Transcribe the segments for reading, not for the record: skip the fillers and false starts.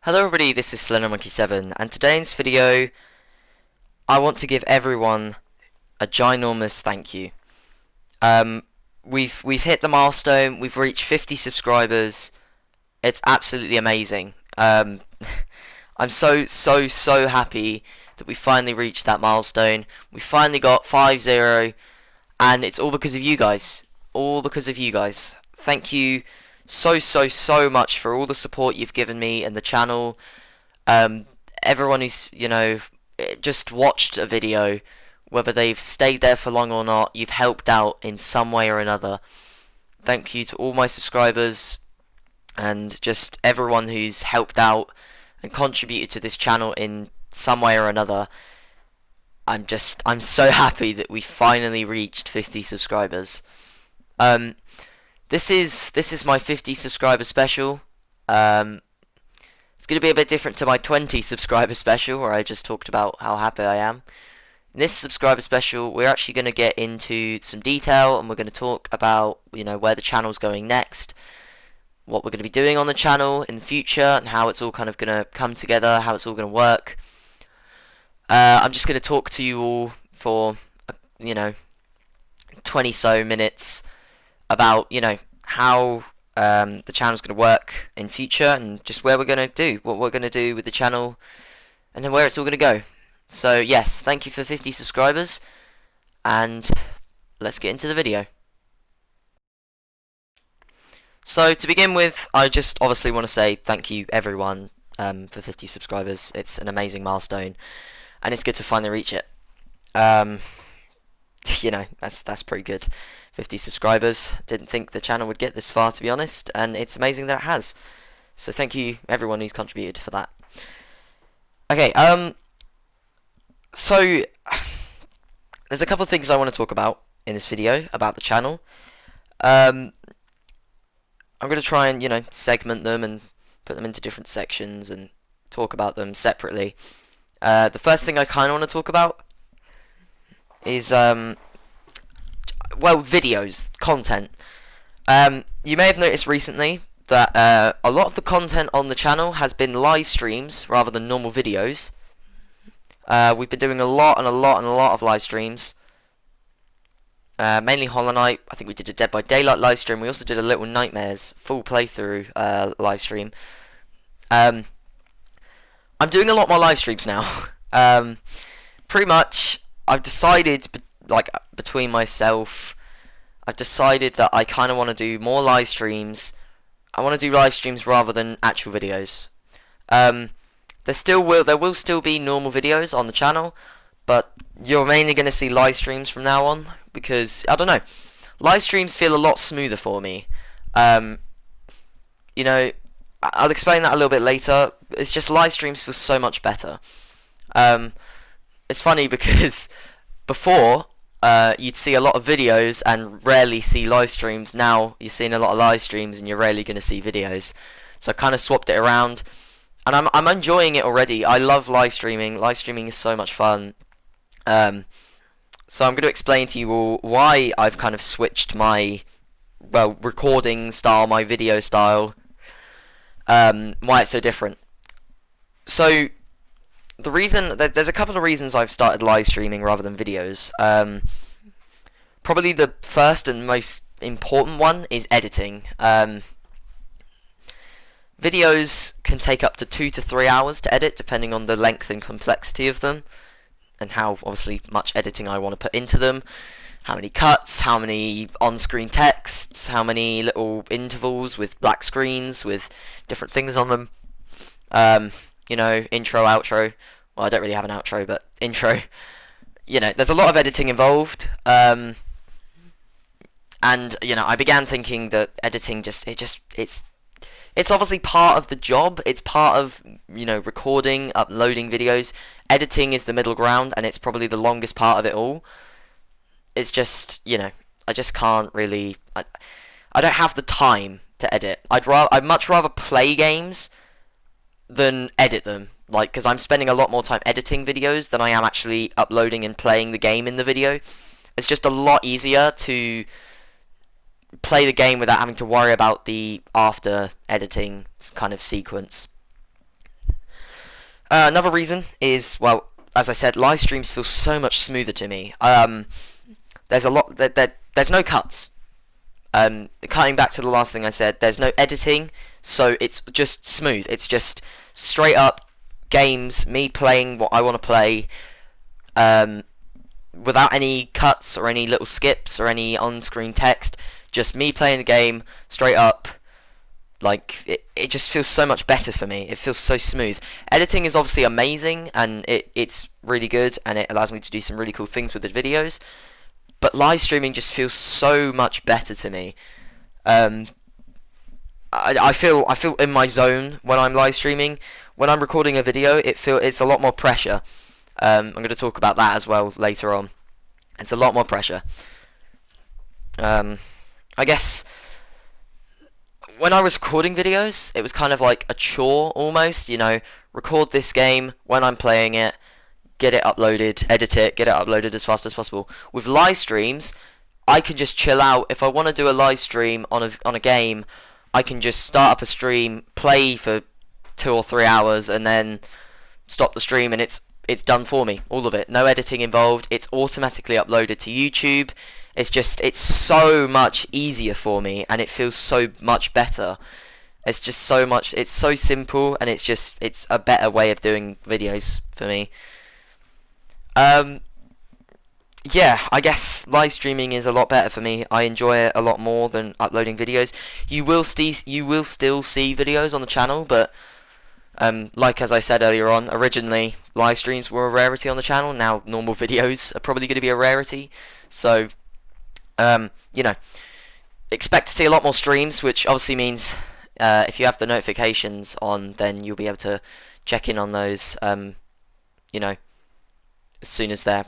Hello everybody, this is SlenderMonkey7, and today in this video I want to give everyone a ginormous thank you. We've hit the milestone, we've reached 50 subscribers. It's absolutely amazing. I'm so happy that we finally reached that milestone. We finally got 5-0, and it's all because of you guys. All because of you guys. Thank you so much for all the support you've given me and the channel. Everyone who's just watched a video, whether they've stayed there for long or not, you've helped out in some way or another. Thank you to all my subscribers and just everyone who's helped out and contributed to this channel in some way or another. I'm so happy that we finally reached 50 subscribers. This is my 50 subscriber special. It's going to be a bit different to my 20 subscriber special, where I just talked about how happy I am. In this subscriber special, we're actually going to get into some detail, and we're going to talk about, where the channel's going next, what we're going to be doing on the channel in the future, and how it's all kind of going to come together, how it's all going to work. I'm just going to talk to you all for, 20 so minutes about, how the channel's going to work in future, and just where we're going to do, what we're going to do with the channel, and then where it's all going to go. So yes, thank you for 50 subscribers, and let's get into the video. So to begin with, I just obviously want to say thank you everyone for 50 subscribers. It's an amazing milestone, and it's good to finally reach it. That's pretty good. 50 subscribers. Didn't think the channel would get this far, to be honest, and it's amazing that it has. So thank you everyone who's contributed for that. Okay, so there's a couple of things I want to talk about in this video about the channel. I'm going to try and, segment them and put them into different sections and talk about them separately. The first thing I kind of want to talk about is, videos, content. You may have noticed recently that a lot of the content on the channel has been live streams rather than normal videos. We've been doing a lot of live streams. Mainly Hollow Knight. I think we did a Dead by Daylight live stream. We also did a Little Nightmares full playthrough live stream. I'm doing a lot more live streams now. Pretty much, I've decided, between myself, I've decided that I kind of want to do more live streams. I want to do live streams rather than actual videos. There will still be normal videos on the channel, but you're mainly going to see live streams from now on, because I don't know, live streams feel a lot smoother for me. I'll explain that a little bit later. It's just live streams feel so much better. It's funny because before you'd see a lot of videos and rarely see live streams. Now you're seeing a lot of live streams and you're rarely going to see videos. So I kind of swapped it around, and I'm enjoying it already. I love live streaming. Live streaming is so much fun. So I'm going to explain to you all why I've kind of switched my recording style, my video style, why it's so different. So the reason there's a couple of reasons I've started live streaming rather than videos. Probably the first and most important one is editing. Videos can take up to 2 to 3 hours to edit, depending on the length and complexity of them, and how obviously much editing I want to put into them. How many cuts, how many on-screen texts, how many little intervals with black screens with different things on them. Intro, outro. Well, I don't really have an outro, but intro. There's a lot of editing involved. And I began thinking that editing it's obviously part of the job. It's part of, recording, uploading videos. Editing is the middle ground, and it's probably the longest part of it all. It's just, I just can't really. I don't have the time to edit. I'd much rather play games than edit them. Because I'm spending a lot more time editing videos than I am actually uploading and playing the game in the video. It's just a lot easier to play the game without having to worry about the after editing kind of sequence. Another reason is, well, as I said, live streams feel so much smoother to me. There's a lot there's no cuts. Cutting back to the last thing I said, there's no editing, so it's just smooth. It's just straight up games, me playing what I want to play, without any cuts or any little skips or any on-screen text. Just me playing the game straight up. Like, it just feels so much better for me. It feels so smooth. Editing is obviously amazing, and it's really good, and it allows me to do some really cool things with the videos. But live streaming just feels so much better to me. I feel in my zone when I'm live streaming. When I'm recording a video, it's a lot more pressure. I'm going to talk about that as well later on. It's a lot more pressure. I guess when I was recording videos, it was kind of like a chore almost. You know, record this game when I'm playing it, get it uploaded, edit it, get it uploaded as fast as possible. With live streams, I can just chill out. If I want to do a live stream on a game, I can just start up a stream, play for 2 or 3 hours, and then stop the stream, and it's done for me, all of it. No editing involved. It's automatically uploaded to YouTube. It's so much easier for me, and it feels so much better. It's just so much. It's so simple, and it's a better way of doing videos for me. Yeah, I guess live streaming is a lot better for me. I enjoy it a lot more than uploading videos. You will still see videos on the channel, but like as I said earlier on, originally live streams were a rarity on the channel. Now normal videos are probably going to be a rarity. So, you know, expect to see a lot more streams, which obviously means if you have the notifications on, then you'll be able to check in on those. You know, as soon as they're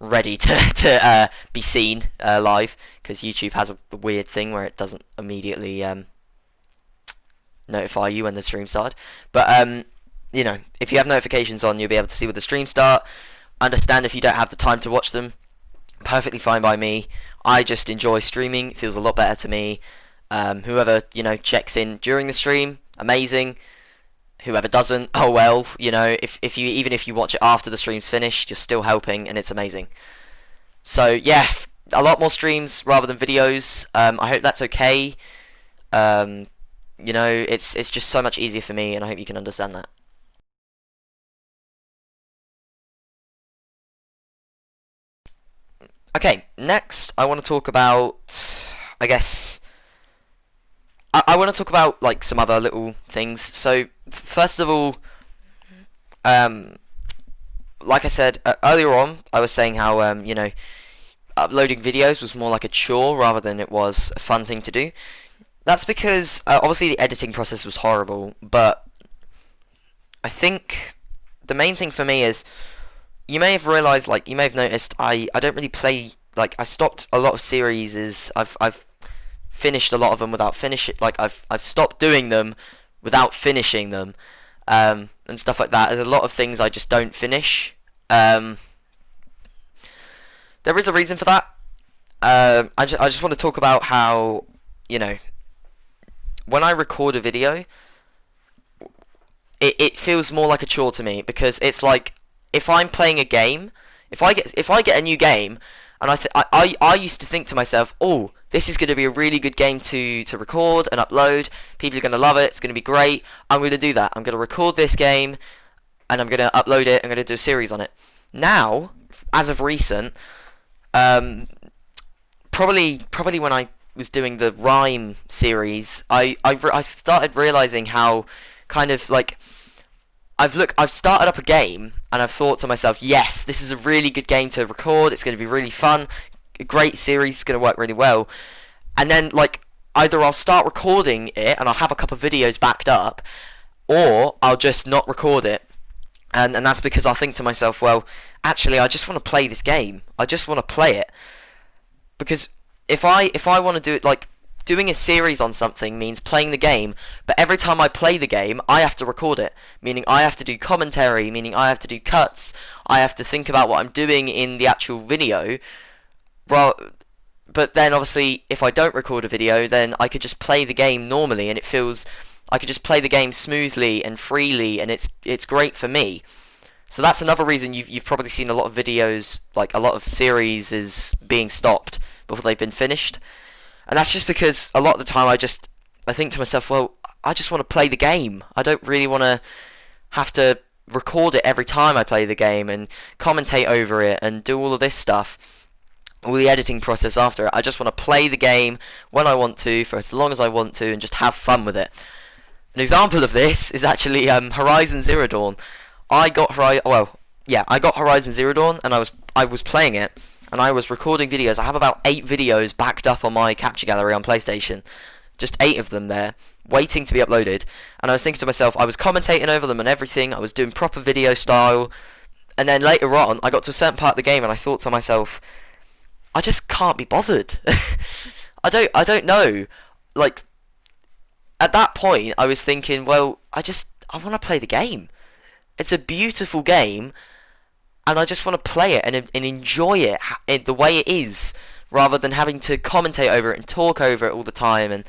ready to be seen live, because YouTube has a weird thing where it doesn't immediately notify you when the stream started. But you know, if you have notifications on, you'll be able to see when the stream start. Understand if you don't have the time to watch them, perfectly fine by me. I just enjoy streaming. It feels a lot better to me. Whoever, you know, checks in during the stream, amazing. Whoever doesn't, oh well, you know, even if you watch it after the stream's finished, you're still helping, and it's amazing. So yeah, a lot more streams rather than videos. I hope that's okay. You know, it's just so much easier for me, and I hope you can understand that. Okay, next I want to talk about, I guess, I want to talk about like some other little things. So first of all, like I said earlier on, I was saying how you know, uploading videos was more like a chore rather than it was a fun thing to do. That's because obviously the editing process was horrible, but I think the main thing for me is, you may have realized, like you may have noticed, I don't really play, like I stopped a lot of series. I've finished a lot of them without finishing, like I've stopped doing them without finishing them, and stuff like that. There's a lot of things I just don't finish. There is a reason for that. I just want to talk about how, you know, when I record a video, it feels more like a chore to me, because it's like, if I'm playing a game, if I get a new game, and I used to think to myself, oh, this is going to be a really good game to record and upload. People are going to love it. It's going to be great. I'm going to do that. I'm going to record this game, and I'm going to upload it. I'm going to do a series on it. Now, as of recent, probably when I was doing the Rime series, I started realizing how kind of like I've started up a game, and I've thought to myself, yes, this is a really good game to record. It's going to be really fun. A great series. It's going to work really well. And then, like, either I'll start recording it and I'll have a couple of videos backed up, or I'll just not record it. And that's because I'll think to myself, well, actually, I just want to play this game. I just want to play it. Because if I want to do it, like, doing a series on something means playing the game, but every time I play the game, I have to record it, meaning I have to do commentary, meaning I have to do cuts, I have to think about what I'm doing in the actual video. Well, but then obviously, if I don't record a video, then I could just play the game normally, and it feels, I could just play the game smoothly and freely, and it's great for me. So that's another reason you've probably seen a lot of videos, like a lot of series is being stopped before they've been finished. And that's just because a lot of the time I think to myself, well, I just want to play the game. I don't really want to have to record it every time I play the game and commentate over it and do all of this stuff, all the editing process after it. I just want to play the game when I want to, for as long as I want to, and just have fun with it. An example of this is actually Horizon Zero Dawn. I got Horizon Zero Dawn, and I was playing it, and I was recording videos. I have about 8 videos backed up on my capture gallery on PlayStation, just 8 of them there, waiting to be uploaded. And I was thinking to myself, I was commentating over them and everything. I was doing proper video style, and then later on, I got to a certain part of the game, and I thought to myself, I just can't be bothered. I don't know. Like, at that point, I was thinking, well, I want to play the game. It's a beautiful game, and I just want to play it and enjoy it the way it is, rather than having to commentate over it and talk over it all the time and,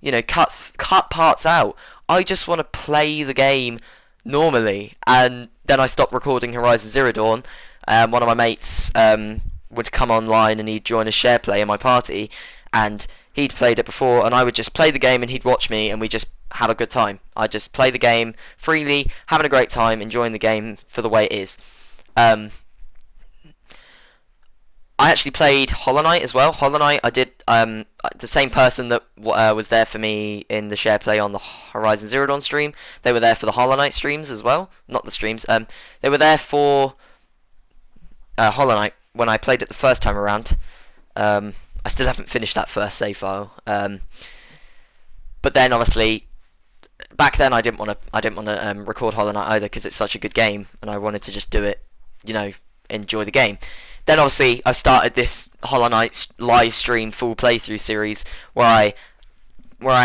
you know, cut parts out. I just want to play the game normally, and then I stopped recording Horizon Zero Dawn. One of my mates would come online and he'd join a share play in my party, and he'd played it before, and I would just play the game and he'd watch me, and we just have a good time. I just play the game freely, having a great time, enjoying the game for the way it is. I actually played Hollow Knight as well. Hollow Knight, I did the same person that was there for me in the share play on the Horizon Zero Dawn stream. They were there for the Hollow Knight streams as well. Not the streams. They were there for Hollow Knight when I played it the first time around. I still haven't finished that first save file. But then obviously, back then I didn't want to record Hollow Knight either, because it's such a good game, and I wanted to just do it, you know, enjoy the game. Then obviously I started this Hollow Knight live stream full playthrough series where I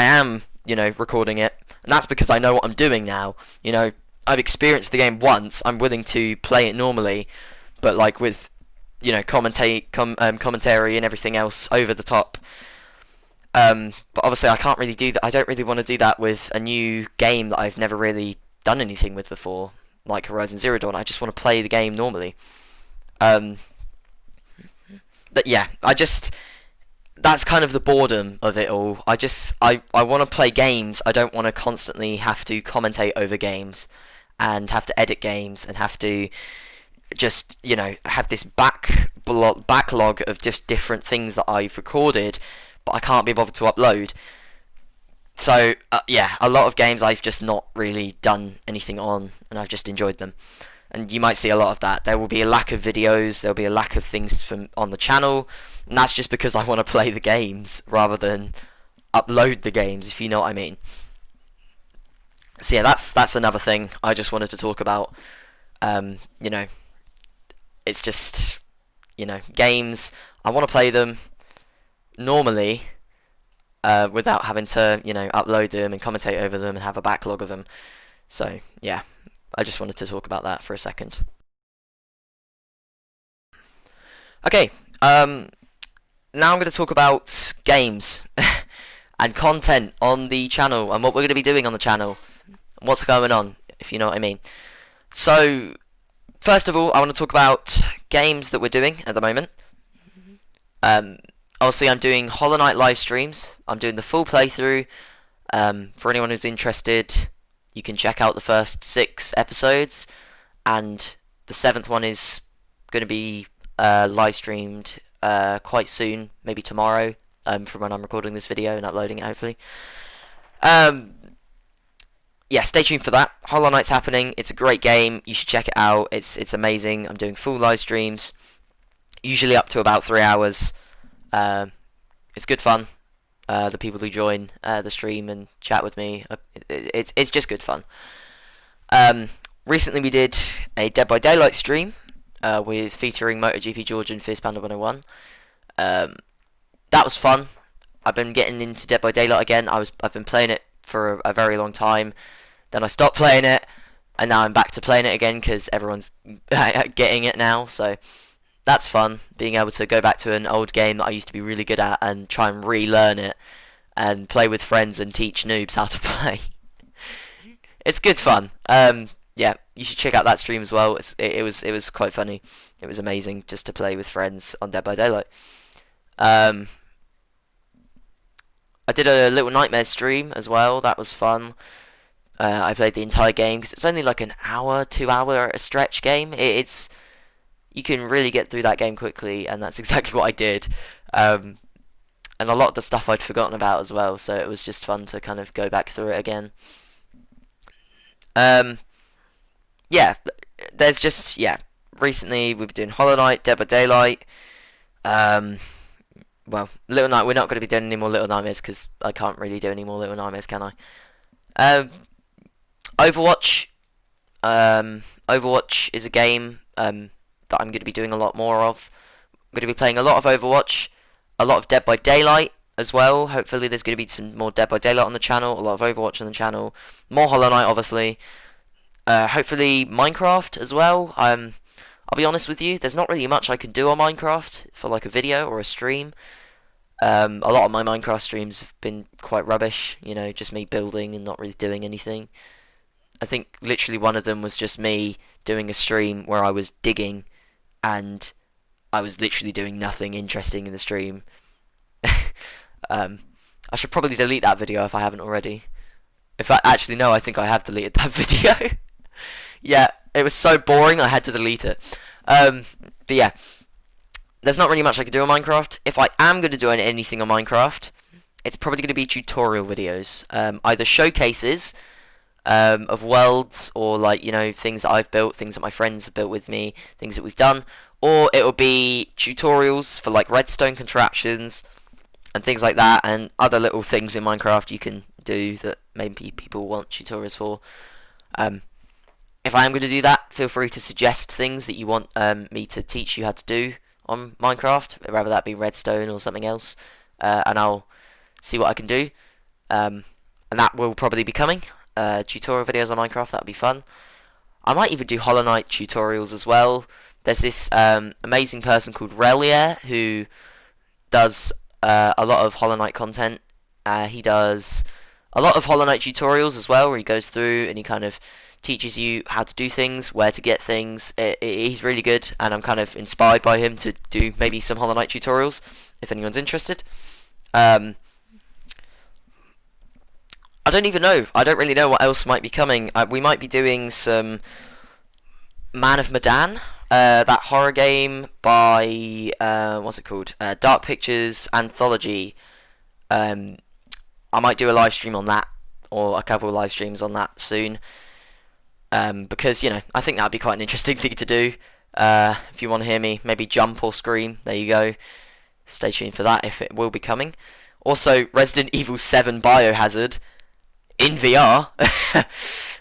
am, you know, recording it, and that's because I know what I'm doing now. You know, I've experienced the game once. I'm willing to play it normally, but like with, you know, commentary and everything else over the top. But obviously I can't really do that. I don't really want to do that with a new game that I've never really done anything with before, like Horizon Zero Dawn. I just want to play the game normally. But yeah, that's kind of the boredom of it all. I want to play games. I don't want to constantly have to commentate over games and have to edit games and have to just, you know, have this backlog of just different things that I've recorded, but I can't be bothered to upload. So yeah, a lot of games I've just not really done anything on, and I've just enjoyed them. And you might see a lot of that. There will be a lack of videos, there'll be a lack of things on the channel, and that's just because I want to play the games rather than upload the games, if you know what I mean. So yeah, that's another thing I just wanted to talk about. You know, it's just, you know, games, I want to play them normally without having to, you know, upload them and commentate over them and have a backlog of them. So yeah, I just wanted to talk about that for a second. Okay, now I'm going to talk about games and content on the channel and what we're going to be doing on the channel and what's going on, if you know what I mean. So first of all, I want to talk about games that we're doing at the moment. Obviously I'm doing Hollow Knight live streams. I'm doing the full playthrough. For anyone who's interested, you can check out the first 6 episodes, and the 7th one is going to be live streamed quite soon, maybe tomorrow, from when I'm recording this video and uploading it, hopefully. Yeah, stay tuned for that. Hollow Knight's happening. It's a great game. You should check it out. It's amazing. I'm doing full live streams, usually up to about 3 hours. It's good fun. The people who join the stream and chat with me, it's just good fun. Recently we did a Dead by Daylight stream with featuring MotoGP George and Fierce Panda 101. That was fun. I've been getting into Dead by Daylight again. I've been playing it for a very long time. Then I stopped playing it, and now I'm back to playing it again because everyone's getting it now. So that's fun, being able to go back to an old game that I used to be really good at and try and relearn it and play with friends and teach noobs how to play. It's good fun. Yeah, you should check out that stream as well. It was quite funny. It was amazing just to play with friends on Dead by Daylight. Um, I did a Little Nightmare stream as well. That was fun. I played the entire game because it's only like an hour, 2 hour a stretch game. It's you can really get through that game quickly, and that's exactly what I did. Um, and a lot of the stuff I'd forgotten about as well, so it was just fun to kind of go back through it again. Um, yeah, there's just Recently we've been doing Hollow Knight, Dead by Daylight. Um, well, Little Night. We're not going to be doing any more Little Nightmares because I can't really do any more Little Nightmares, can I? Um, Overwatch. Overwatch is a game that I'm going to be doing a lot more of. I'm going to be playing a lot of Overwatch, a lot of Dead by Daylight as well. Hopefully there's going to be some more Dead by Daylight on the channel, a lot of Overwatch on the channel, more Hollow Knight obviously. Hopefully Minecraft as well. I'll be honest with you, there's not really much I can do on Minecraft for like a video or a stream. A lot of my Minecraft streams have been quite rubbish, you know, just me building and not really doing anything. I think literally one of them was just me doing a stream where I was digging and I was literally doing nothing interesting in the stream. I should probably delete that video if I haven't already. If I actually no, I think I have deleted that video. Yeah, it was so boring I had to delete it. But yeah, there's not really much I can do on Minecraft. If I am going to do anything on Minecraft, it's probably going to be tutorial videos. Either showcases of worlds or like, you know, things that I've built, things that my friends have built with me, things that we've done. Or it will be tutorials for like redstone contraptions and things like that, and other little things in Minecraft you can do that maybe people want tutorials for. If I am going to do that, feel free to suggest things that you want me to teach you how to do on Minecraft, whether that be redstone or something else, and I'll see what I can do. And that will probably be coming. Tutorial videos on Minecraft, that would be fun. I might even do Hollow Knight tutorials as well. There's this amazing person called Relier who does a lot of Hollow Knight content. He does a lot of Hollow Knight tutorials as well, where he goes through and he kind of teaches you how to do things, where to get things. He's really good, and I'm kind of inspired by him to do maybe some Hollow Knight tutorials, if anyone's interested. I don't even know. I don't really know what else might be coming. We might be doing some Man of Medan, that horror game by what's it called? Dark Pictures Anthology. I might do a live stream on that, or a couple of live streams on that soon. Because, you know, I think that'd be quite an interesting thing to do. If you want to hear me maybe jump or scream, there you go. Stay tuned for that if it will be coming. Also, Resident Evil 7 Biohazard in VR.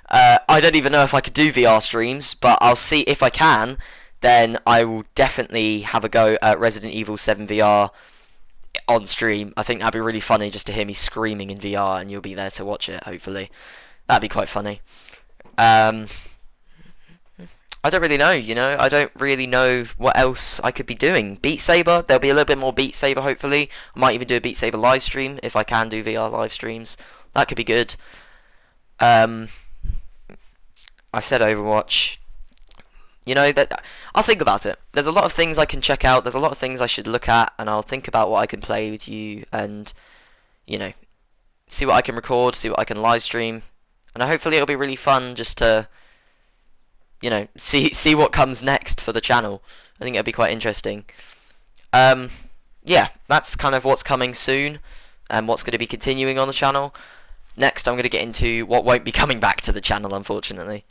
I don't even know if I could do VR streams, but I'll see if I can. Then I will definitely have a go at Resident Evil 7 VR on stream. I think that'd be really funny just to hear me screaming in VR, and you'll be there to watch it, hopefully. That'd be quite funny. I don't really know, you know. I don't really know what else I could be doing. Beat Saber, there'll be a little bit more Beat Saber, hopefully. I might even do a Beat Saber live stream if I can do VR live streams. That could be good. I said Overwatch. You know, that I'll think about it. There's a lot of things I can check out. There's a lot of things I should look at, and I'll think about what I can play with you, and you know, see what I can record, see what I can live stream, and hopefully it'll be really fun just to, you know, see what comes next for the channel. I think it'll be quite interesting. Yeah, that's kind of what's coming soon, and what's going to be continuing on the channel. Next, I'm going to get into what won't be coming back to the channel, unfortunately.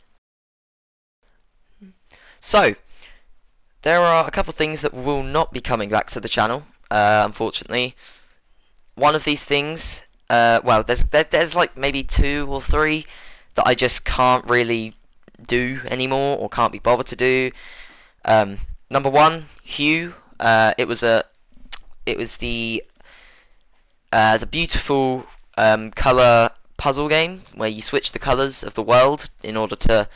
So, there are a couple of things that will not be coming back to the channel, unfortunately. One of these things, well, there's like maybe 2 or 3 that I just can't really do anymore, or can't be bothered to do. Number 1, Hue. It was the beautiful color puzzle game where you switch the colors of the world in order to,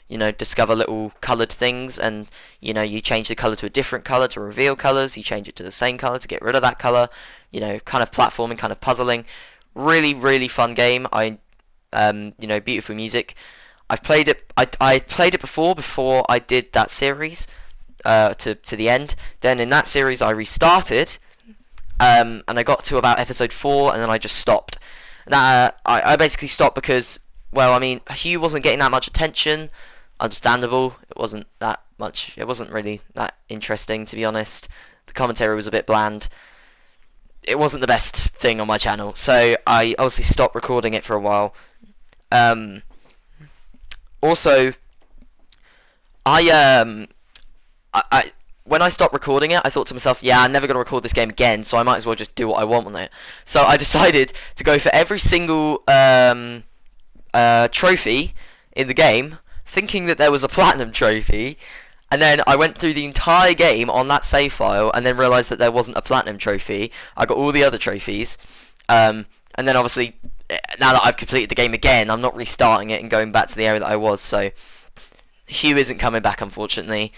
you know, discover little colored things, and you know, you change the color to a different color to reveal colors, you change it to the same color to get rid of that color, you know, kind of platforming, kind of puzzling. Really fun game. I You know, beautiful music. I've played it. I played it before I did that series to the end. Then in that series I restarted, and I got to about episode 4, and then I just stopped. I basically stopped because, well, I mean, Hugh wasn't getting that much attention. Understandable. It wasn't that much. It wasn't really that interesting, to be honest. The commentary was a bit bland. It wasn't the best thing on my channel, so I obviously stopped recording it for a while. Also, I when I stopped recording it, I thought to myself, yeah, I'm never going to record this game again, so I might as well just do what I want on it. So I decided to go for every single trophy in the game, thinking that there was a platinum trophy, and then I went through the entire game on that save file, and then realised that there wasn't a platinum trophy. I got all the other trophies, and then obviously, now that I've completed the game again, I'm not restarting it and going back to the area that I was, so Hugh isn't coming back, unfortunately.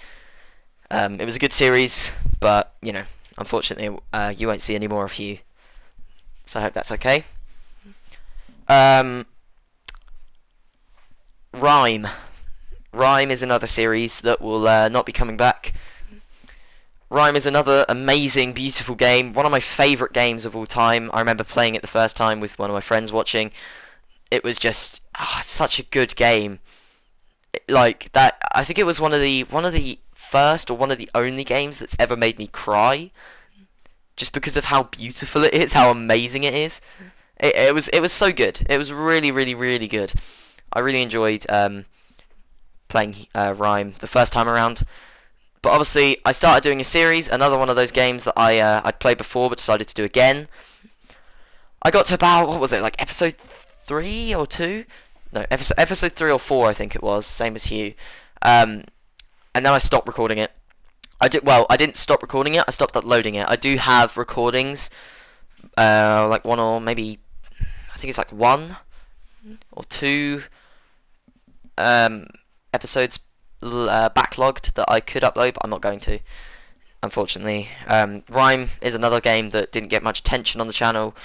It was a good series, but, you know, unfortunately, you won't see any more of Hugh. So I hope that's okay. Rime. Rime is another series that will not be coming back. Rime is another amazing, beautiful game. One of my favourite games of all time. I remember playing it the first time with one of my friends watching. It was just such a good game. Like that, I think it was one of the first or one of the only games that's ever made me cry, just because of how beautiful it is, how amazing it is. It was so good. It was really, really, really good. I really enjoyed playing Rime the first time around. But obviously, I started doing a series, another one of those games that I'd played before but decided to do again. I got to about, what was it, like episode 3 or 2? No, episode 3 or 4, I think it was, same as Hugh. And then I stopped recording it. I didn't stop recording it, I stopped uploading it. I do have recordings, like one or maybe, I think it's like 1 or 2 episodes backlogged that I could upload, but I'm not going to, unfortunately. Rime is another game that didn't get much attention on the channel.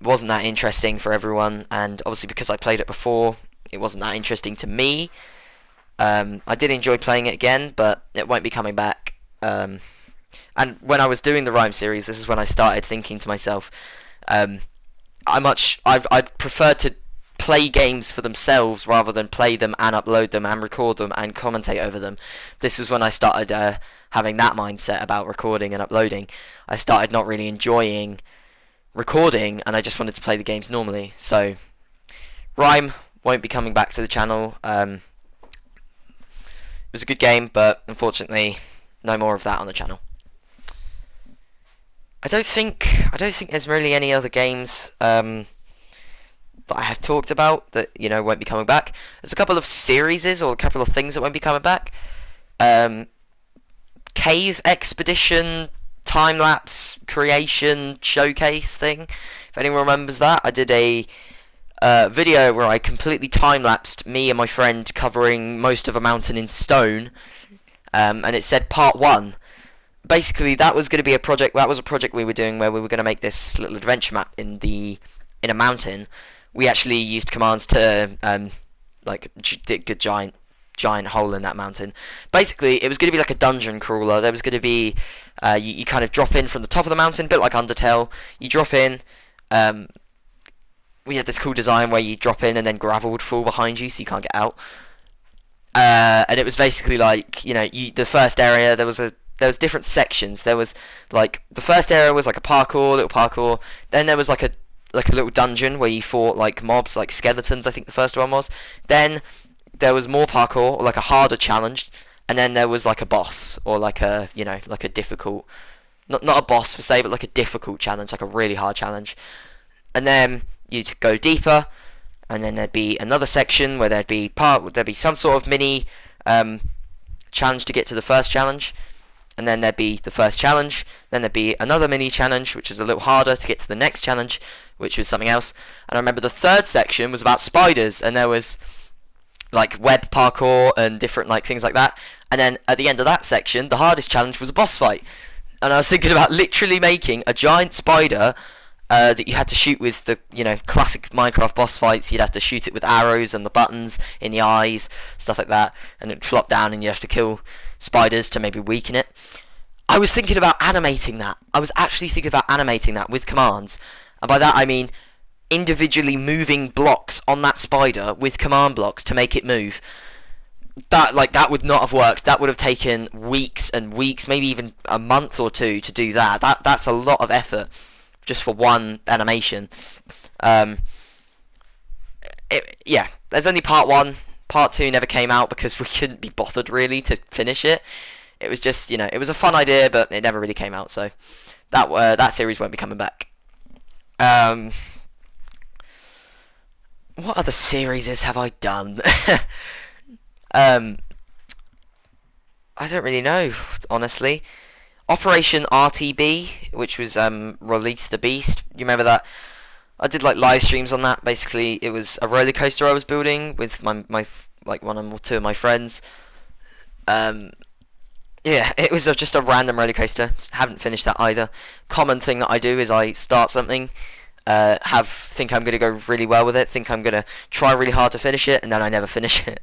Wasn't that interesting for everyone, and obviously because I played it before, it wasn't that interesting to me. I did enjoy playing it again, but it won't be coming back. And when I was doing the Rime series, this is when I started thinking to myself, I'd prefer to play games for themselves rather than play them and upload them and record them and commentate over them. This was when I started having that mindset about recording and uploading. I started not really enjoying recording, and I just wanted to play the games normally. So Rime won't be coming back to the channel. It was a good game, but unfortunately no more of that on the channel. I don't think there's really any other games that I have talked about that, you know, won't be coming back. There's a couple of series or a couple of things that won't be coming back. Cave Expedition time-lapse creation showcase thing, if anyone remembers that. I did a video where I completely time-lapsed me and my friend covering most of a mountain in stone, and it said part 1. Basically, that was going to be a project. That was a project we were doing where we were going to make this little adventure map in a mountain. We actually used commands to like dig a giant hole in that mountain. Basically, it was going to be like a dungeon crawler. There was going to be you kind of drop in from the top of the mountain, a bit like Undertale. You drop in. We had this cool design where you drop in and then gravel would fall behind you, so you can't get out. And it was basically like, you know, the first area there was different sections. There was like the first area was like a little parkour. Then there was like a little dungeon where you fought like mobs, like skeletons. I think the first one was. Then there was more parkour, or like a harder challenge, and then there was like a boss, or like a, you know, like a difficult, not a boss per se, but like a difficult challenge, like a really hard challenge. And then you'd go deeper, and then there'd be another section where there'd be some sort of mini challenge to get to the first challenge, and then there'd be the first challenge, then there'd be another mini challenge which is a little harder to get to the next challenge, which was something else. And I remember the third section was about spiders, and there was like web parkour and different like things like that. And then at the end of that section, the hardest challenge was a boss fight. And I was thinking about literally making a giant spider that you had to shoot with the, classic Minecraft boss fights. You'd have to shoot it with arrows and the buttons in the eyes, stuff like that, and it'd flop down and you'd have to kill spiders to maybe weaken it. I was thinking about animating that. I was actually thinking about animating that with commands, and by that I mean individually moving blocks on that spider with command blocks to make it move. That would not have worked. That would have taken weeks and weeks, maybe even a month or two to do that. That's a lot of effort just for one animation. Yeah, there's only part 1. Part 2 never came out because we couldn't be bothered really to finish it. It was just, it was a fun idea, but it never really came out. So that series won't be coming back. What other series have I done? I don't really know, honestly. Operation RTB, which was Release the Beast. You remember that? I did like live streams on that. Basically, it was a roller coaster I was building with my like one or two of my friends. Yeah, it was just a random roller coaster. Haven't finished that either. Common thing that I do is I start something, think I'm gonna go really well with it, think I'm gonna try really hard to finish it, and then I never finish it.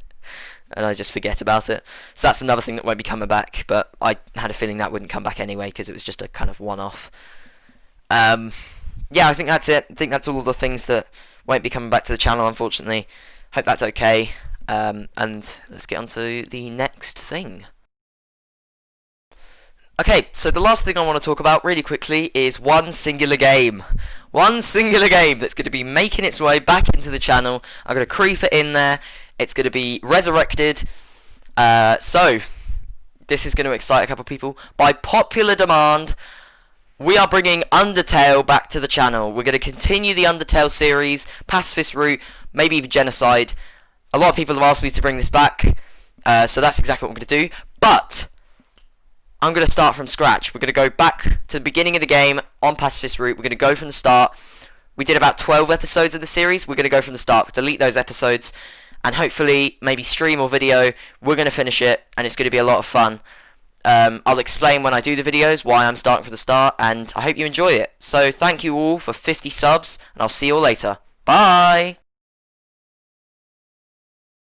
And I just forget about it. So that's another thing that won't be coming back, but I had a feeling that wouldn't come back anyway because it was just a kind of one-off. Yeah, I think that's it. I think that's all the things that won't be coming back to the channel, unfortunately. Hope that's okay. And let's get on to the next thing. Okay, so the last thing I want to talk about really quickly is one singular game. One singular game that's going to be making its way back into the channel. I'm going to creep it in there. It's going to be resurrected. So, this is going to excite a couple of people. By popular demand, we are bringing Undertale back to the channel. We're going to continue the Undertale series, Pacifist Route, maybe even Genocide. A lot of people have asked me to bring this back, so that's exactly what we're going to do. But I'm going to start from scratch. We're going to go back to the beginning of the game on Pacifist Route. We're going to go from the start. We did about 12 episodes of the series. We're going to go from the start. We'll delete those episodes, and hopefully, maybe stream or video. We're going to finish it, and it's going to be a lot of fun. I'll explain when I do the videos why I'm starting from the start, and I hope you enjoy it. So thank you all for 50 subs, and I'll see you all later. Bye!